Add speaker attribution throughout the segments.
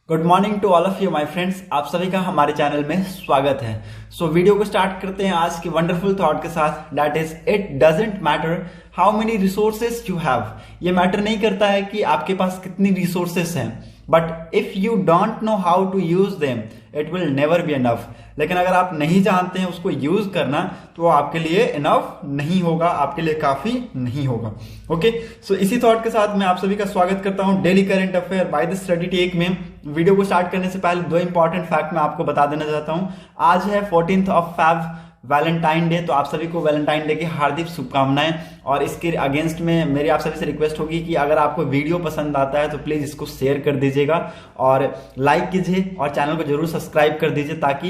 Speaker 1: Good morning to all of you my friends. आप सभी का हमारे चैनल में स्वागत है। वीडियो को स्टार्ट करते हैं आज की वंडरफुल थॉट के साथ, that is it doesn't matter how many resources you have. ये मैटर नहीं करता है कि आपके पास कितनी रिसोर्सेज हैं, but if you don't know how to use them it will never be enough. लेकिन अगर आप नहीं जानते हैं उसको यूज करना तो वो आपके लिए इनफ नहीं होगा, आपके लिए काफी नहीं होगा। ओके, सो इसी थॉट के साथ मैं आप सभी का स्वागत करता हूं daily current affair by the study tech में। वीडियो को स्टार्ट करने से पहले दो इंपॉर्टेंट फैक्ट मैं आपको बता देना चाहता हूं। आज है 14th of Feb, Valentine day, तो आप सभी को वैलेंटाइन डे की हार्दिक शुभकामनाएं। और इसके अगेंस्ट में मेरी आप सभी से रिक्वेस्ट होगी कि अगर आपको वीडियो पसंद आता है तो प्लीज इसको शेयर कर दीजिएगा और लाइक कीजिए और चैनल को जरूर सब्सक्राइब कर दीजिए, ताकि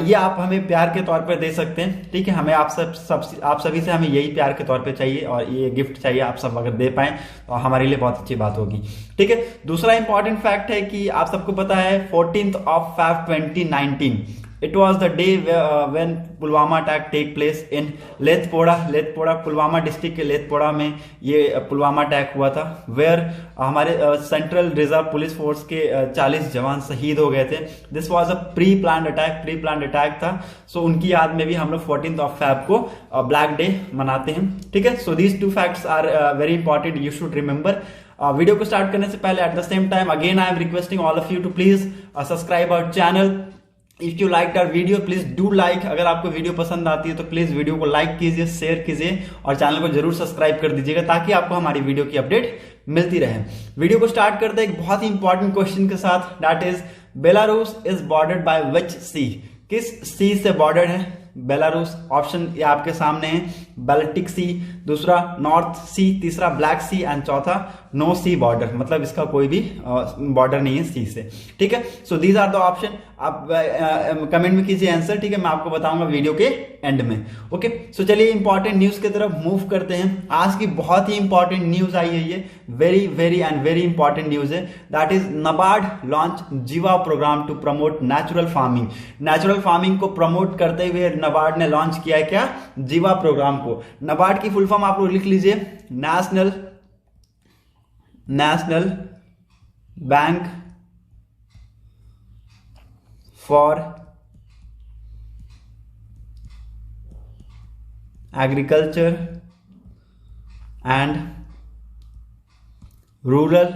Speaker 1: ये आप हमें प्यार के तौर पर दे सकते हैं। ठीक है, हमें आप सभी से हमें यही प्यार के तौर पर चाहिए और ये गिफ्ट चाहिए। आप सब अगर दे पाए तो हमारे लिए बहुत अच्छी बात होगी। ठीक है, दूसरा इंपॉर्टेंट फैक्ट है कि आप सबको पता है 14th of Feb 2019 It was the day when Pulwama attack take place in Lethpora Pulwama district के लेथपोड़ा में ये पुलवामा अटैक हुआ था, वेयर हमारे सेंट्रल रिजर्व पुलिस फोर्स के 40 जवान शहीद हो गए थे। This was a pre planned attack था। सो उनकी याद में भी हम लोग 14th ऑफ फेब को ब्लैक डे मनाते हैं। ठीक है, so these two facts are very important, you should remember. Video को स्टार्ट करने से पहले at the same time again I am requesting all of you to please subscribe our channel. If you like our video please do like. अगर आपको video पसंद आती है तो प्लीज वीडियो को लाइक कीजिए, शेयर कीजिए और चैनल को जरूर सब्सक्राइब कर दीजिएगा, ताकि आपको हमारी वीडियो की अपडेट मिलती रहे। वीडियो को स्टार्ट करते हैं एक बहुत ही इंपॉर्टेंट क्वेश्चन के साथ, that is Belarus is bordered by which sea. किस सी से बॉर्डर्ड है बेलारूस? ऑप्शन ये आपके सामने है, बाल्टिक सी, दूसरा नॉर्थ सी, तीसरा ब्लैक सी एंड चौथा नो सी बॉर्डर, मतलब इसका कोई भी बॉर्डर नहीं है सी से। ठीक है, so these are the option. आप कमेंट में कीजिए आंसर। ठीक है, मैं आपको बताऊंगा वीडियो के एंड में। ओके, सो चलिए इंपॉर्टेंट न्यूज की तरफ मूव करते हैं। आज की बहुत ही इंपॉर्टेंट न्यूज आई है, ये very very and very important news है, that is NABARD launch Jiva programme to promote natural farming. Natural farming को प्रमोट करते हुए नाबार्ड ने लॉन्च किया है क्या? जीवा प्रोग्राम को। नाबार्ड की फुल फॉर्म आप लोग लिख लीजिए, national bank for agriculture and rural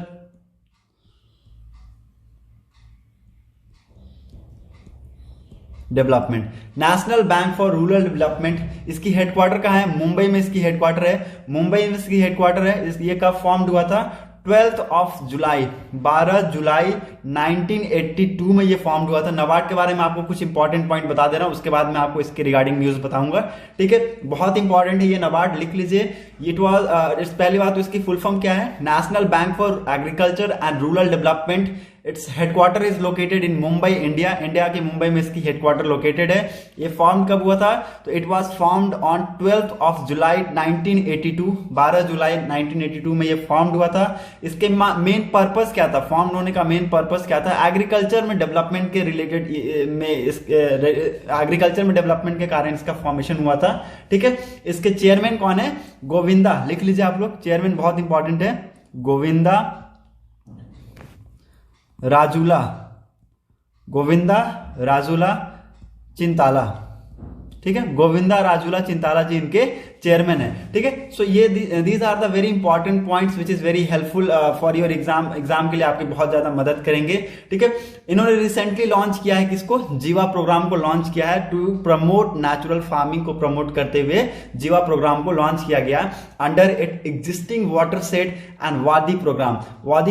Speaker 1: development. National bank for rural development, इसकी हेडक्वार्टर कहाँ है? मुंबई में इसकी हेडक्वार्टर है। मुंबई में इसकी हेडक्वार्टर है। ये कब फॉर्म्ड हुआ था? 12 जुलाई 1982 में ये फॉर्म्ड हुआ था। नाबार्ड के बारे में आपको कुछ इंपॉर्टेंट पॉइंट बता दे रहा हूं, उसके बाद मैं आपको इसके रिगार्डिंग न्यूज बताऊंगा। ठीक है, बहुत इंपॉर्टेंट है ये नाबार्ड, लिख लीजिए। इट वाज पहली बात तो इसकी फुल फॉर्म क्या है? National bank for agriculture and rural development. Its headquarter is located in Mumbai, India. India के मुंबई में इसकी हेडक्वार्टर लोकेटेड है। ये फॉर्म कब हुआ था? तो इट वाज फॉर्म्ड ऑन 12 जुलाई 1982, 12 जुलाई 1982 में ये फॉर्म्ड हुआ था। इसके मेन पर्पस क्या था? फॉर्म होने का मेन पर्पस क्या था? एग्रीकल्चर में डेवलपमेंट के रिलेटेड में एग्रीकल्चर में डेवलपमेंट के कारण इसका फॉर्मेशन हुआ था। ठीक है, इसके चेयरमैन कौन है? गोविंदा, लिख लीजिए आप लोग, चेयरमैन बहुत इंपॉर्टेंट है, गोविंदा राजूला चिंताला। ठीक है, गोविंदा राजूला चिंताला जी इनके चेयरमैन है। ठीक है, सो ये these are the very important points which is very helpful for your exam के लिए आपकी बहुत ज्यादा मदद करेंगे। ठीक है, इन्होंने रिसेंटली लॉन्च किया है किसको? जीवा प्रोग्राम को लॉन्च किया है टू प्रमोट नेचुरल फार्मिंग को प्रमोट करते हुए जीवा प्रोग्राम को लॉन्च किया गया under it existing water set and वादी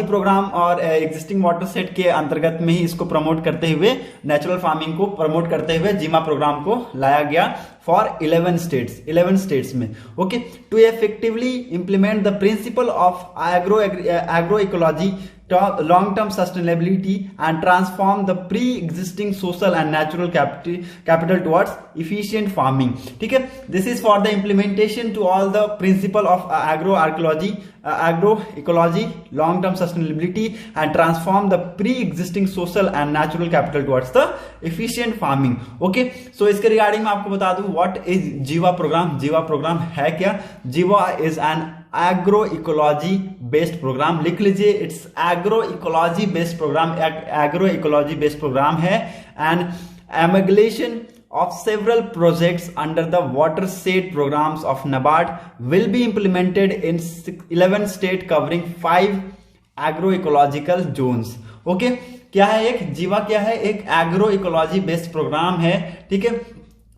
Speaker 1: प्रोग्राम और एग्जिस्टिंग वाटर सेट के अंतर्गत में ही इसको प्रमोट करते हुए, नेचुरल फार्मिंग को प्रमोट करते हुए जीवा प्रोग्राम को लाया गया फॉर 11 स्टेट्स में। Okay, to effectively implement the principle of agro ecology, long-term sustainability and transform the pre-existing social and natural capital towards efficient farming. ठीक है, this is for the implementation to all the principle of agroecology, long-term sustainability and transform the pre-existing social and natural capital towards the efficient farming. Okay, so इसके regarding मैं आपको बता दूं what is Jiva programme. Jiva programme है क्या? Jiva is an agro ecology based programme. लिख लीजिए, it's agro ecology based programme, agro ecology based programme है। And amalgamation of several projects under the watershed programs of NABARD will be implemented in 11 states covering 5 agroecological zones। Okay, क्या है एक जीवा, क्या है एक एग्रो इकोलॉजी बेस्ड प्रोग्राम है, ठीक है।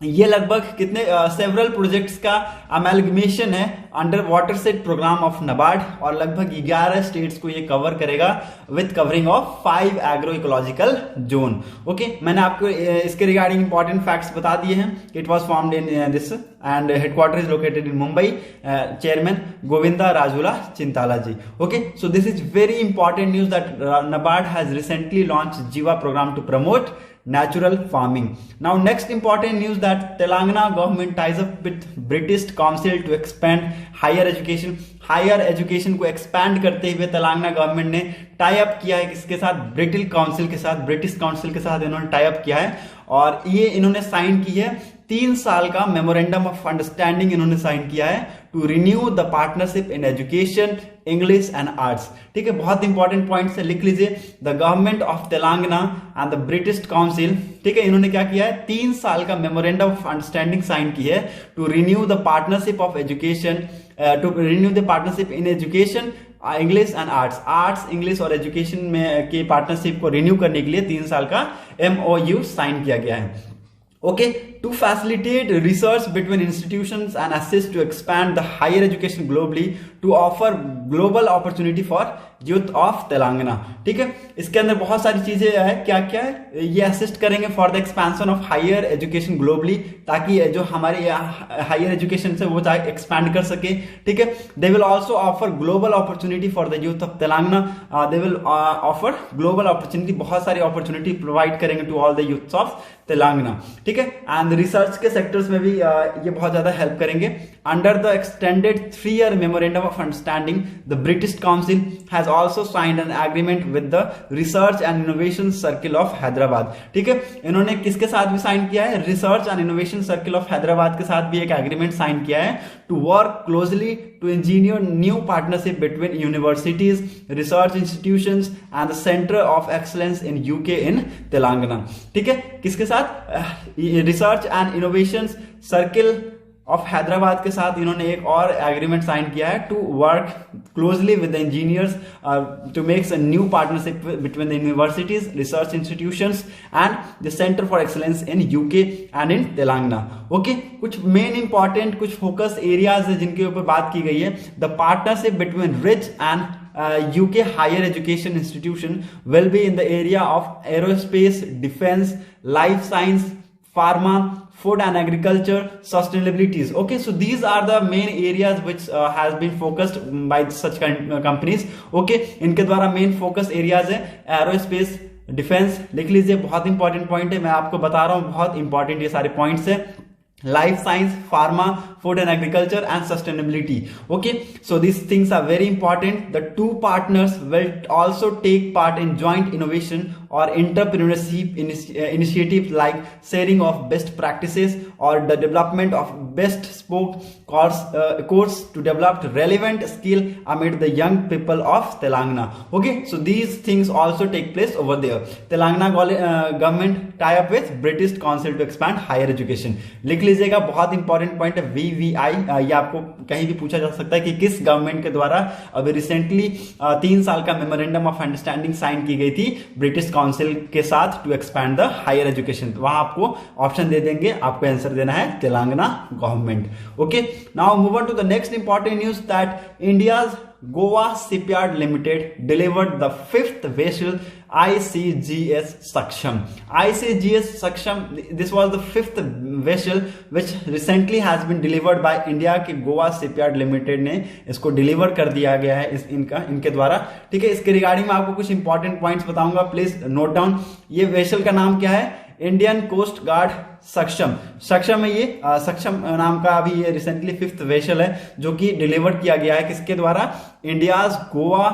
Speaker 1: ये लगभग कितने सेवरल प्रोजेक्ट्स का अमेलगमेशन है under watershed programme of NABARD, और लगभग 11 स्टेट्स को ये कवर करेगा with covering of 5 agro ecological zone. Okay, मैंने आपको इसके रिगार्डिंग इंपॉर्टेंट फैक्ट्स बता दिए हैं। It was formed in this and headquarter is located in Mumbai, chairman Govinda Rajulu Chintala ji. Okay, so this is very important news that NABARD has recently launch Jiva programme to promote natural farming. Now next important news that Telangana government ties up with British Council to expand higher education। Higher education को expand करते हुए Telangana government ने tie up किया है किसके साथ, British council के साथ, ब्रिटिश काउंसिल के साथ इन्होंने टाई अप किया है, और ये इन्होंने साइन की है 3 साल का मेमोरेंडम ऑफ अंडरस्टैंडिंग इन्होंने साइन किया है to renew the partnership in education, English and arts. ठीक है, बहुत इंपॉर्टेंट पॉइंट से लिख लीजिए, the government of Telangana and the British council, ठीक है, इन्होंने क्या किया है, 3 साल का मेमोरेंडम ऑफ अंडरस्टैंडिंग साइन की है to renew the partnership of education, to renew the partnership in education, English and arts, English और एजुकेशन में की पार्टनरशिप को रिन्यू करने के लिए 3 साल का MOU साइन किया गया है। Okay, to facilitate research between institutions and assist to expand the higher education globally, to offer global opportunity for youth of Telangana. ठीक है, इसके अंदर बहुत सारी चीजें है, क्या क्या है, ये असिस्ट करेंगे for the expansion of higher education globally, ताकि जो हमारे हायर एजुकेशन से वो चाहे एक्सपैंड कर सके। ठीक है, they will also offer global opportunity for the youth of Telangana, they will offer global opportunity, बहुत सारी अपॉर्चुनिटी प्रोवाइड करेंगे to all the youths of Telangana. ठीक है, एंड रिसर्च के सेक्टर्स में भी ये बहुत ज्यादा हेल्प करेंगे। Under the extended 3-year memorandum of understanding, the British council has also signed an agreement with the research and innovation circle of Hyderabad. ठीक है, इन्होंने किसके साथ भी साइन किया है, research and innovation circle of Hyderabad के साथ भी एक एग्रीमेंट साइन किया है to work closely to engineer new partnership between universities, research institutions and the centre of excellence in UK in Telangana. ठीक है, किसके साथ, research and innovation circle of Hyderabad के साथ इन्होंने एक और एग्रीमेंट साइन किया है to work closely with the engineers to makes a new partnership between the universities, research institutions and the centre for excellence in UK and in Telangana. Okay, कुछ main important कुछ focus areas है जिनके ऊपर बात की गई है। The partnership between rich and UK higher education institution will be in the area of aerospace, defense, life science, pharma, food and agriculture, sustainabilities. Okay, so these are the main areas which has been focused by such companies. Okay, इनके द्वारा main focus areas है aerospace, defense, लिख लीजिए, बहुत important point है, मैं आपको बता रहा हूँ, बहुत इंपॉर्टेंट ये सारे पॉइंट्स है। Life science, pharma, food and agriculture and sustainability. Okay, so these things are very important. The two partners will also take part in joint innovation or entrepreneurship initiatives like sharing of best practices or the development of best spoke course to develop relevant skill amid the young people of Telangana. Okay, so these things also take place over there. Telangana government tie up with British Council to expand higher education. लिख लीजिएगा, बहुत important point है VVI, ये आपको कहीं भी पूछा जा सकता है कि किस गवर्नमेंट के द्वारा अभी रिसेंटली 3 साल का मेमोरेंडम ऑफ अंडरस्टैंडिंग साइन की गई थी ब्रिटिश काउंसिल के साथ to expand the higher education. वहां आपको ऑप्शन दे देंगे, आपको आंसर देना है Telangana government. Okay, now move on to the next important news that India's Goa Shipyard Limited delivered the 5th vessel ICGS Saksham. ICGS Saksham, this was the 5th vessel which recently has been delivered by India के Goa Shipyard Limited ने इसको deliver कर दिया गया है इनके द्वारा। ठीक है, इसके रिगार्डिंग में आपको कुछ इंपॉर्टेंट पॉइंट्स बताऊंगा, प्लीज नोट डाउन। ये वेसल का नाम क्या है, इंडियन कोस्ट गार्ड सक्षम है, ये सक्षम नाम का अभी ये रिसेंटली 5th वेसल है जो कि डिलीवर किया गया है किसके द्वारा, इंडियाज गोवा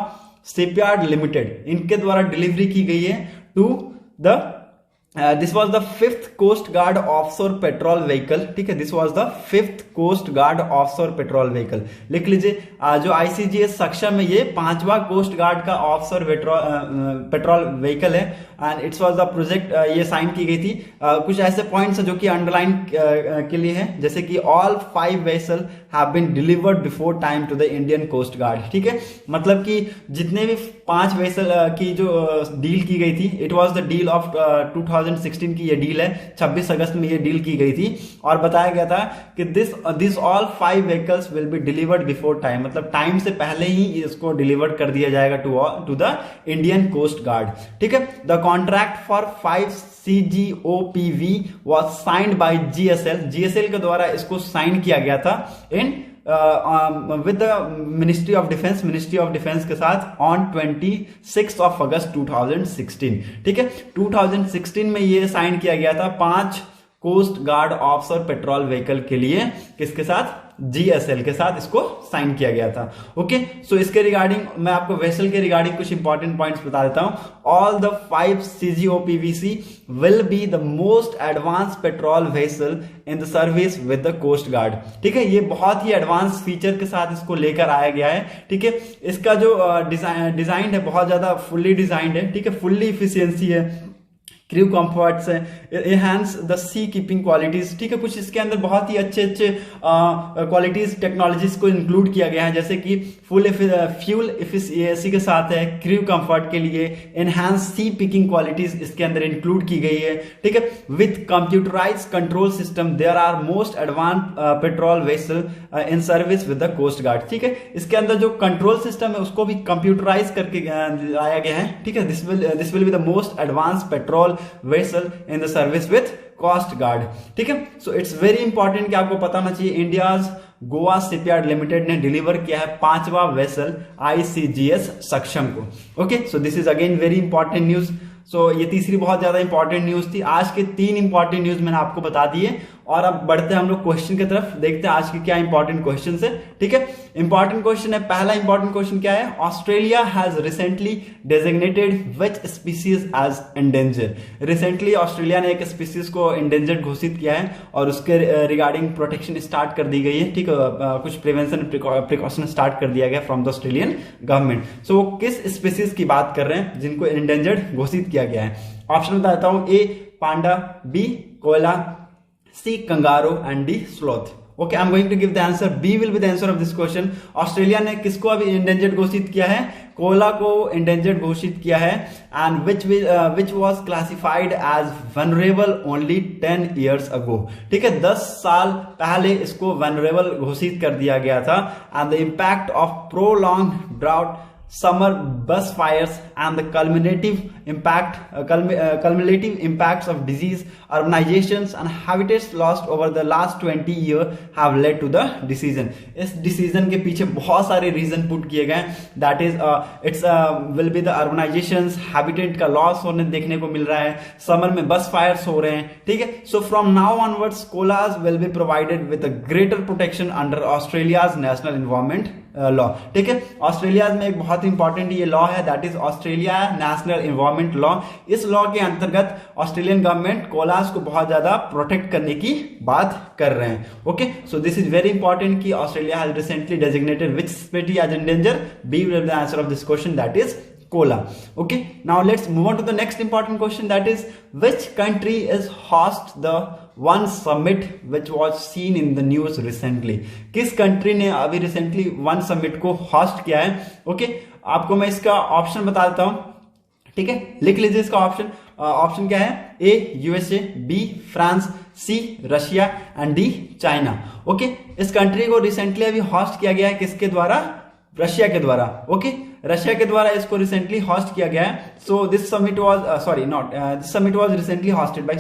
Speaker 1: शिपयार्ड लिमिटेड, इनके द्वारा डिलीवरी की गई है to the this was the fifth coast guard offshore patrol vehicle, ठीक है, this was the fifth coast guard offshore patrol vehicle. लिख लीजिए, जो ICGS सक्षम है ये 5वां कोस्ट गार्ड का ऑफशोर पेट्रोल व्हीकल है and it's was the project, ये साइन की गई थी। कुछ ऐसे पॉइंट्स जो कि अंडरलाइन के लिए है, जैसे कि all 5 vessel have been delivered before time to the Indian coast guard, ठीक है, मतलब कि जितने भी 5 वेसल की जो डील की गई थी, it was the deal of 2016 की ये डील है, 26 अगस्त में ये डील की गई थी और बताया गया था कि this all 5 vehicles will be delivered before time, मतलब टाइम से पहले ही इसको डिलीवर्ड कर दिया जाएगा to the Indian coast guard, ठीक है। The contract for 5 CGOPV was signed by GSL के द्वारा इसको साइन किया गया था in with the ministry of defence के साथ ऑन 26 अगस्त 2016, ठीक है। 2016 में ये साइन किया गया था 5 coast guard offshore patrol vehicle के लिए, किसके साथ, GSL के साथ इसको साइन किया गया था। ओके, सो इसके रिगार्डिंग मैं आपको वेसल के रिगार्डिंग कुछ इंपॉर्टेंट पॉइंट्स बता देता हूं। All the 5 CGOPVC will be the most advance patrol vessel in the service with the coast guard, ठीक है। ये बहुत ही एडवांस फीचर के साथ इसको लेकर आया गया है, ठीक है। इसका जो डिजाइन है बहुत ज्यादा फुल्ली डिजाइंड है, ठीक है, फुल्ली इफिशियंसी है, क्रू कंफर्ट्स है, enhance the sea keeping qualities, ठीक है। कुछ इसके अंदर बहुत ही अच्छे क्वालिटीज टेक्नोलॉजीज को इंक्लूड किया गया है, जैसे कि फ्यूल एफिशिएंसी के साथ है, क्रू कंफर्ट के लिए एनहांस सी पिकिंग क्वालिटीज इसके अंदर इंक्लूड की गई है, ठीक है। With computerise control system there are most advance patrol vessel in service with the coast guard, ठीक है। इसके अंदर जो कंट्रोल सिस्टम है उसको भी कंप्यूटराइज करके लाया गया है, ठीक है। This will be the most advance patrol vessel in the service with coast guard, ठीक है। सो इट्स वेरी इंपॉर्टेंट कि आपको पता होना चाहिए, इंडियाज गोवा शिपयार्ड लिमिटेड ने डिलीवर किया है 5वां वेसल ICGS सक्षम को। Okay, so this is again very important news. So ये तीसरी बहुत ज्यादा इंपॉर्टेंट न्यूज थी। आज के 3 इंपॉर्टेंट न्यूज मैंने आपको बता दिए और अब बढ़ते हैं हम लोग क्वेश्चन की तरफ, देखते हैं आज के क्या इंपॉर्टेंट क्वेश्चन है, ठीक है। इंपॉर्टेंट क्वेश्चन है, पहला इंपॉर्टेंट क्वेश्चन क्या है, Australia has recently designated which species as endanger. Recently Australia ने एक स्पीसीज को एंडेंजर्ड घोषित किया है और उसके रिगार्डिंग प्रोटेक्शन स्टार्ट कर दी गई है, ठीक है। कुछ प्रिवेंशन प्रिकॉशन स्टार्ट कर दिया गया फ्रॉम द ऑस्ट्रेलियन गवर्नमेंट। सो वो किस स्पीसीज की बात कर रहे हैं जिनको एंडेंजर्ड घोषित किया गया है? ऑप्शन बता देता हूं, A panda, B koala, C kangaroo and D sloth. Okay, I am going to give the answer, B will be the answer of this question. Australia ने किसको अभी एंडेंजर्ड घोषित किया है? कोयला को एंडेंजर्ड घोषित किया है and which was classified as vulnerable only 10 years अगो, ठीक है। 10 साल पहले इसको वनरेबल घोषित कर दिया गया था and the impact of prolonged drought, summer bush fires and the cumulative impacts of disease, urbanizations and habitats lost over the last 20 years have led to the decision। इस डिसीजन के पीछे बहुत सारे रीजन पुट किए गए, that is it's will be the urbanisations, habitat का loss होने देखने को मिल रहा है, समर में बस फायर्स हो रहे हैं, ठीक है। So from now onwards koalas will be provided with a greater protection under Australia's national environment law, ठीक है। ऑस्ट्रेलिया में एक बहुत इंपॉर्टेंट ये लॉ है, that is Australia national environment law. इस लॉ के अंतर्गत ऑस्ट्रेलियन गवर्नमेंट कोलास को बहुत ज्यादा प्रोटेक्ट करने की बात कर रहे हैं। Okay, so this is very important कि Australia has recently designated which species as endangered. B will be the answer of this question, that is Kola. Okay, now let's move on to the next important question, that is which country is host the one summit which was seen in the news recently? किस country ने अभी recently one summit को host किया है? Okay, आपको मैं इसका option बता देता हूं, ठीक है, लिख लीजिए इसका ऑप्शन। ऑप्शन क्या है? A USA, B France, C Russia and D China. Okay, इस कंट्री को रिसेंटली अभी होस्ट किया गया है, किसके द्वारा? रशिया के द्वारा। ओके, रशिया के द्वारा इसको रिसेंटली होस्ट किया गया है। So this summit was this summit was recently hosted by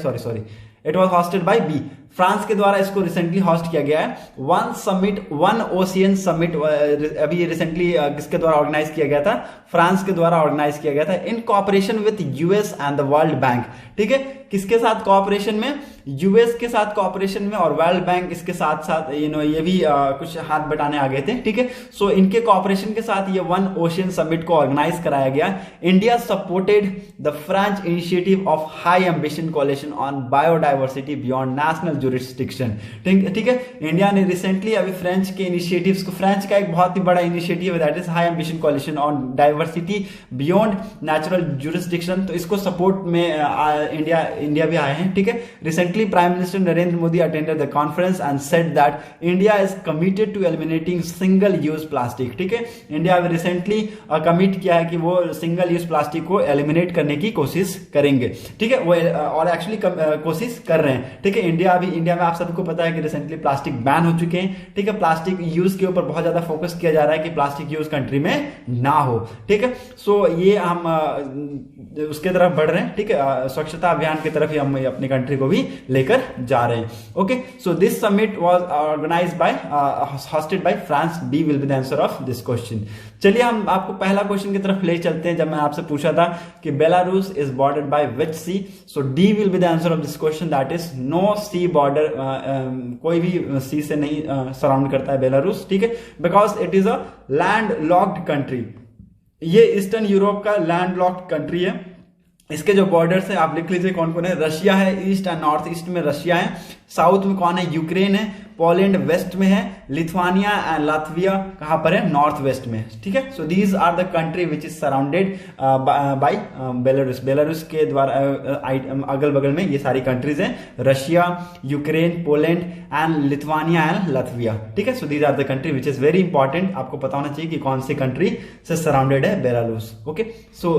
Speaker 1: it was hosted by be France के द्वारा इसको रिसेंटली होस्ट किया गया है। One summit, one ocean summit अभी रिसेंटली किसके द्वारा ऑर्गेनाइज किया गया था? फ्रांस के द्वारा ऑर्गेनाइज किया गया था in cooperation with US and the World Bank. ठीक है, किसके साथ कोऑपरेशन में? यूएस के साथ कोऑपरेशन में, और वर्ल्ड बैंक इसके साथ साथ ये भी कुछ हाथ बटाने आ गए थे। ठीक है, सो इनके कोऑपरेशन के साथ ये वन ओशियन समिट को ऑर्गेनाइज कराया गया। India supported the French initiative of high ambition कोalition on biodiversity beyond national jurisdiction. ठीक है, इंडिया ने रिसेंटली अभी फ्रेंच के इनिशिएटिव्स को, फ्रेंच का एक बहुत ही बड़ा इनिशिएटिव है that is high ambition कोalition on diversity beyond natural jurisdiction, तो इसको सपोर्ट में इंडिया भी आए हैं। ठीक है, recently prime minister Narendra Modi attended the conference and said that India is committed to eliminating single use plastic. ठीक है, इंडिया रिसेंटली कमिट किया है कि वो सिंगल यूज प्लास्टिक को एलिमिनेट करने की कोशिश करेंगे। ठीक है, वो और एक्चुअली कोशिश कर रहे हैं। ठीक है, इंडिया में आप सबको पता है कि रिसेंटली प्लास्टिक बैन हो चुके हैं। ठीक है, प्लास्टिक यूज के ऊपर बहुत ज्यादा फोकस किया जा रहा है कि प्लास्टिक यूज कंट्री में ना हो। ठीक है, सो ये हम उसके तरफ बढ़ रहे हैं। ठीक है, स्वच्छता अभियान की तरफ ही हम अपनी कंट्री को भी लेकर जा रहे हैं। Okay, so this summit was organised by hosted by France. D will be the answer of this question. चलिए हम आपको पहला क्वेश्चन की तरफ ले चलते हैं। जब मैं आपसे पूछा था कि Belarus is bordered by which sea, so D will be the answer of this question, that is no sea border. कोई भी सी से नहीं सराउंड करता है बेलारूस। ठीक है, because it is a land locked country. ये ईस्टर्न यूरोप का लैंड लॉक्ड कंट्री है। इसके जो बॉर्डर्स है आप लिख लीजिए कौन कौन है। रशिया है, ईस्ट एंड नॉर्थ ईस्ट में रशिया है। साउथ में कौन है? यूक्रेन है। पोलैंड वेस्ट में है। लिथुआनिया एंड लातविया कहां पर है? नॉर्थ वेस्ट में। ठीक है, so these are the country which is surrounded by Belarus. Belarus के द्वारा अगल बगल में ये सारी कंट्रीज हैं, Russia, Ukraine, Poland and Lithuania and Latvia. ठीक है, so these are the country which is very important. आपको पता होना चाहिए कि कौन सी कंट्री से सराउंडेड है Belarus. Okay, so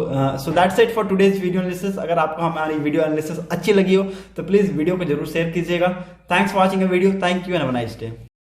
Speaker 1: that's it for today's video analysis. अगर आपको हमारी वीडियो एनालिसिस अच्छी लगी हो तो प्लीज वीडियो को जरूर शेयर कीजिएगा। Thanks for watching a video. Thank you and have a nice day.